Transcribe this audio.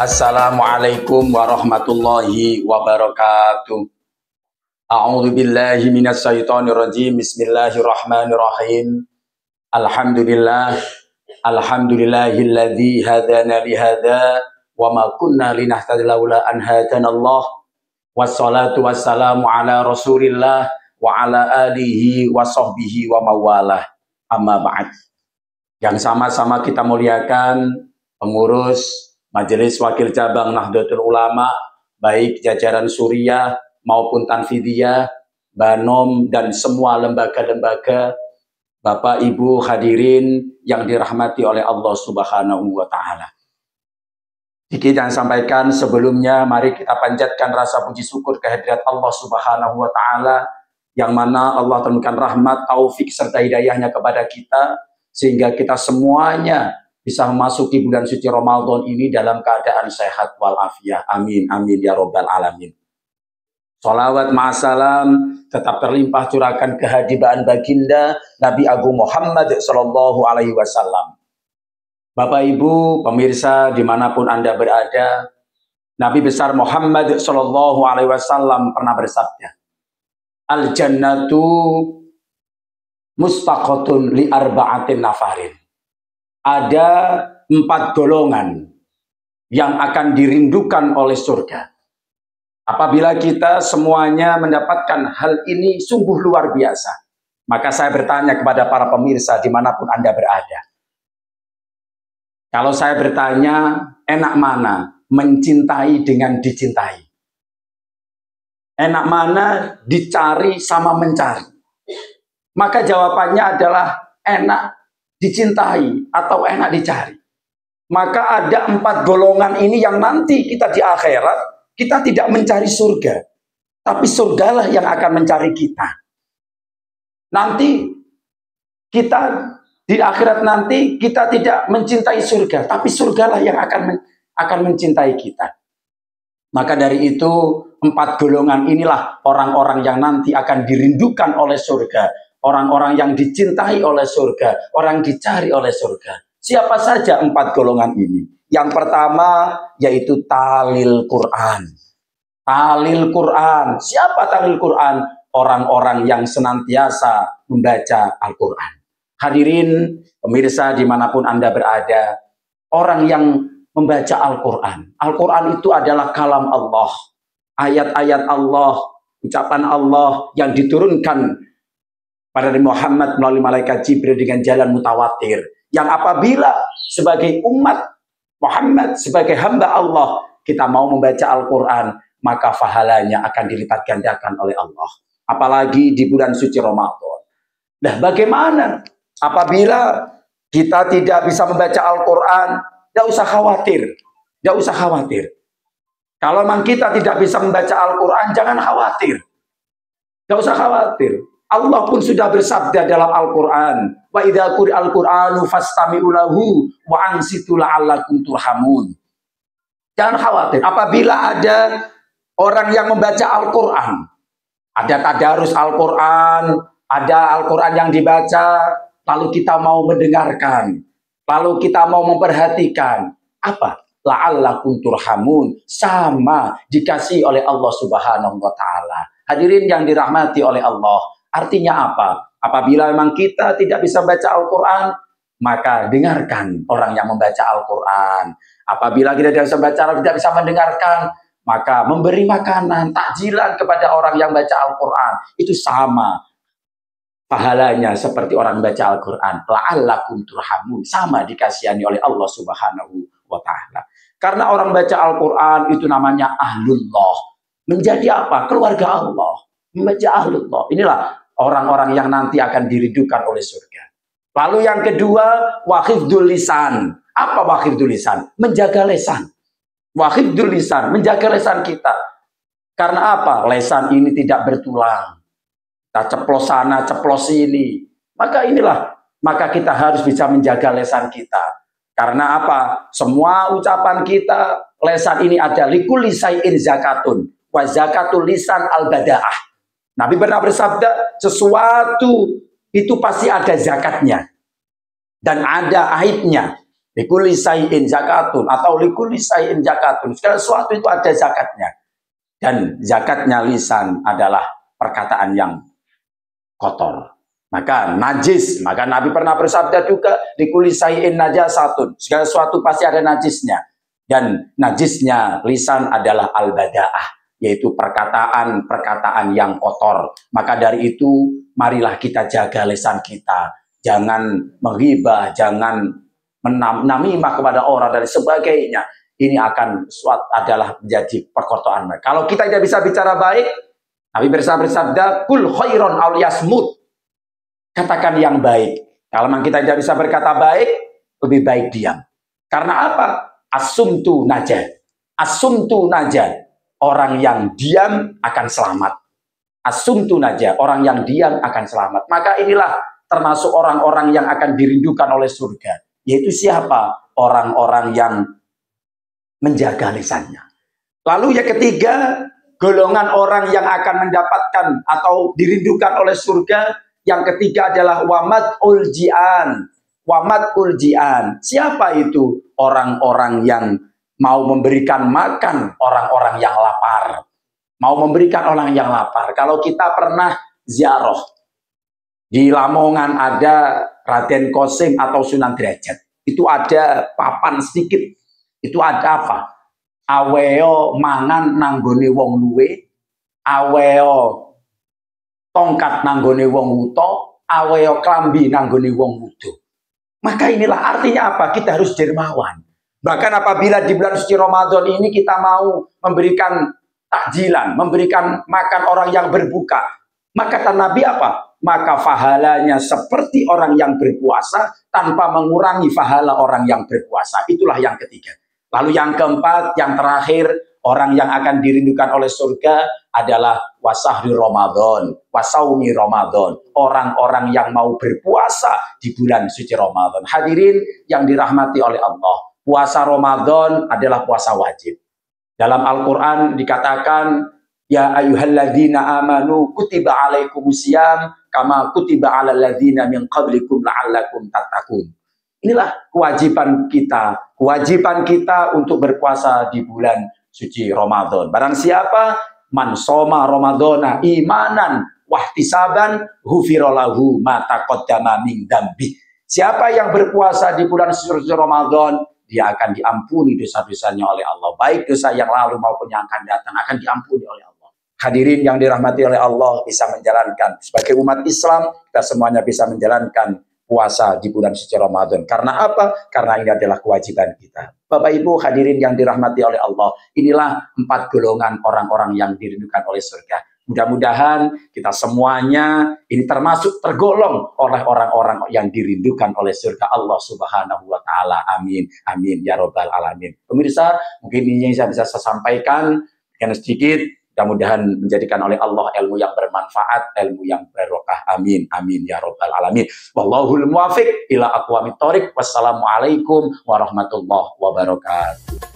Assalamualaikum warahmatullahi wabarakatuh. A'udzu billahi minas syaitonir rajim. Bismillahirrahmanirrahim. Alhamdulillahilladzi hadana li hadza wa ma kunna linahtadiya laula an hadanallah. Wassalatu wassalamu ala Rasulillah wa ala alihi wa sahbihi wa mawalah. Amma ba'd. Yang sama-sama kita muliakan pengurus Majelis Wakil Cabang Nahdlatul Ulama, baik jajaran Suriah maupun Tanfidiyah, Banom, dan semua lembaga-lembaga, Bapak Ibu hadirin yang dirahmati oleh Allah Subhanahu wa Ta'ala. Sedikit yang sampaikan sebelumnya, mari kita panjatkan rasa puji syukur kehadirat Allah Subhanahu wa Ta'ala, yang mana Allah temukan rahmat, taufik, serta hidayahnya kepada kita, sehingga kita semuanya bisa memasuki bulan suci Ramadan ini dalam keadaan sehat walafiat. Amin, amin ya robbal alamin. Salawat ma'asalam tetap terlimpah curahkan kehadiran baginda Nabi Agung Muhammad Sallallahu Alaihi Wasallam. Bapak Ibu pemirsa dimanapun Anda berada, Nabi besar Muhammad Sallallahu Alaihi Wasallam pernah bersabda, Al jannatu mustaqatun li arba'atin nafarin. Ada 4 golongan yang akan dirindukan oleh surga. Apabila kita semuanya mendapatkan hal ini sungguh luar biasa, maka saya bertanya kepada para pemirsa dimanapun Anda berada. Kalau saya bertanya, enak mana mencintai dengan dicintai? Enak mana dicari sama mencari? Maka jawabannya adalah enak dicintai atau enak dicari. Maka ada 4 golongan ini yang nanti kita di akhirat, kita tidak mencari surga, tapi surgalah yang akan mencari kita. Nanti kita di akhirat nanti kita tidak mencintai surga, tapi surgalah yang akan mencintai kita. Maka dari itu 4 golongan inilah orang-orang yang nanti akan dirindukan oleh surga. Orang-orang yang dicintai oleh surga, orang dicari oleh surga. Siapa saja 4 golongan ini? Yang pertama yaitu talil Quran. Talil Quran. Siapa talil Quran? Orang-orang yang senantiasa membaca Al-Quran. Hadirin pemirsa dimanapun Anda berada, orang yang membaca Al-Quran. Al-Quran itu adalah kalam Allah. Ayat-ayat Allah, ucapan Allah yang diturunkan pada Nabi Muhammad melalui malaikat Jibril dengan jalan mutawatir. Yang apabila sebagai umat Muhammad, sebagai hamba Allah, kita mau membaca Al-Quran, maka pahalanya akan dilipat gandakan oleh Allah. Apalagi di bulan suci Ramadan. Nah, bagaimana apabila kita tidak bisa membaca Al-Quran? Tidak usah khawatir. Tidak usah khawatir. Kalau memang kita tidak bisa membaca Al-Quran, jangan khawatir. Tidak usah khawatir. Allah pun sudah bersabda dalam Al-Quran, wa idza quri'al Qur'anu fastami'u lahu wa ansitu la'allakum turhamun. Jangan khawatir. Apabila ada orang yang membaca Al-Quran, ada tadarus Al-Quran, ada Al-Quran yang dibaca, lalu kita mau mendengarkan, lalu kita mau memperhatikan, apa? La'allakum turhamun, sama dikasih oleh Allah Subhanahu wa Ta'ala. Hadirin yang dirahmati oleh Allah. Artinya apa? Apabila memang kita tidak bisa baca Al-Quran, maka dengarkan orang yang membaca Al-Quran. Apabila kita tidak bisa baca, tidak bisa mendengarkan, maka memberi makanan, takjilan kepada orang yang baca Al-Quran. Itu sama pahalanya seperti orang membaca Al-Quran. La'allakum turhamun, sama dikasihani oleh Allah Subhanahu wa Ta'ala. Karena orang baca Al-Quran itu namanya ahlullah. Menjadi apa? Keluarga Allah. Membaca ahlullah. Inilah orang-orang yang nanti akan dirindukan oleh surga. Lalu yang kedua, wahifdzul lisan. Apa wahifdzul lisan? Menjaga lesan. Wahifdzul lisan, menjaga lesan kita. Karena apa? Lesan ini tidak bertulang. Kita ceplos sana, ceplos sini. Maka kita harus bisa menjaga lesan kita. Karena apa? Semua ucapan kita, lesan ini ada likulli syai'in zakatun. Wa zakatul lisan al-bada'ah. Nabi pernah bersabda, sesuatu itu pasti ada zakatnya. Dan ada aibnya. Likulli syai'in zakatun atau likulli syai'in zakatun. Segala sesuatu itu ada zakatnya. Dan zakatnya lisan adalah perkataan yang kotor. Maka najis. Maka Nabi pernah bersabda juga, likulli syai'in najasatun. Segala sesuatu pasti ada najisnya. Dan najisnya lisan adalah al-bada'ah, yaitu perkataan-perkataan yang kotor. Maka dari itu, marilah kita jaga lisan kita. Jangan menghibah, jangan menamimah kepada orang dan sebagainya. Ini akan adalah menjadi perkotoran mereka. Kalau kita tidak bisa bicara baik, Nabi bersabda, kul khairon aw yasmut. Katakan yang baik. Kalau memang kita tidak bisa berkata baik, lebih baik diam. Karena apa? Asumtu najah. Asumtu najah. Orang yang diam akan selamat. Asumtu najah. Orang yang diam akan selamat. Maka inilah termasuk orang-orang yang akan dirindukan oleh surga. Yaitu siapa? Orang-orang yang menjaga lisannya. Lalu yang ketiga, golongan orang yang akan mendapatkan atau dirindukan oleh surga. Yang ketiga adalah wamat uljian. Wamat uljian. Siapa itu? Orang-orang yang mau memberikan makan orang-orang yang lapar. Mau memberikan orang yang lapar. Kalau kita pernah ziarah di Lamongan ada Raden Kosim atau Sunan Derajat. Itu ada papan sedikit. Itu ada apa? Aweo mangan nanggone wong luwe, aweo tongkat nanggone wong wuto, aweo klambi nanggone wong wudo. Maka inilah artinya apa? Kita harus dermawan. Bahkan apabila di bulan suci Ramadan ini kita mau memberikan takjilan, memberikan makan orang yang berbuka, maka kata Nabi apa? Maka pahalanya seperti orang yang berpuasa tanpa mengurangi pahala orang yang berpuasa. Itulah yang ketiga. Lalu yang keempat, yang terakhir, orang yang akan dirindukan oleh surga adalah wasahri Ramadan, wasaumi Ramadan. Orang-orang yang mau berpuasa di bulan suci Ramadan. Hadirin yang dirahmati oleh Allah, puasa Ramadan adalah puasa wajib. Dalam Al-Quran dikatakan, ya ayyuhalladzina amanu kutiba alaikumusiyam kama kutiba alal ladzina min qablikum la'allakum tattaqun. Inilah kewajiban kita untuk berpuasa di bulan suci Ramadan. Barang siapa man soma Ramadana imanan wahtisaban ghufira lahu ma taqaddama min dzambi. Siapa yang berpuasa di bulan suci Ramadan, dia akan diampuni dosa-dosanya oleh Allah. Baik dosa yang lalu maupun yang akan datang akan diampuni oleh Allah. Hadirin yang dirahmati oleh Allah, bisa menjalankan sebagai umat Islam, kita semuanya bisa menjalankan puasa di bulan suci Ramadan. Karena apa? Karena ini adalah kewajiban kita. Bapak Ibu hadirin yang dirahmati oleh Allah, inilah 4 golongan orang-orang yang dirindukan oleh surga. Mudah-mudahan kita semuanya ini termasuk tergolong oleh orang-orang yang dirindukan oleh surga Allah Subhanahu wa taala. Amin. Amin ya rabbal alamin. Pemirsa, mungkin ini yang saya bisa sampaikan sedikit. Mudah-mudahan menjadikan oleh Allah ilmu yang bermanfaat, ilmu yang barokah. Amin. Amin ya rabbal alamin. Wallahul muwaffiq ila aqwamit thoriq. Wassalamualaikum warahmatullahi wabarakatuh.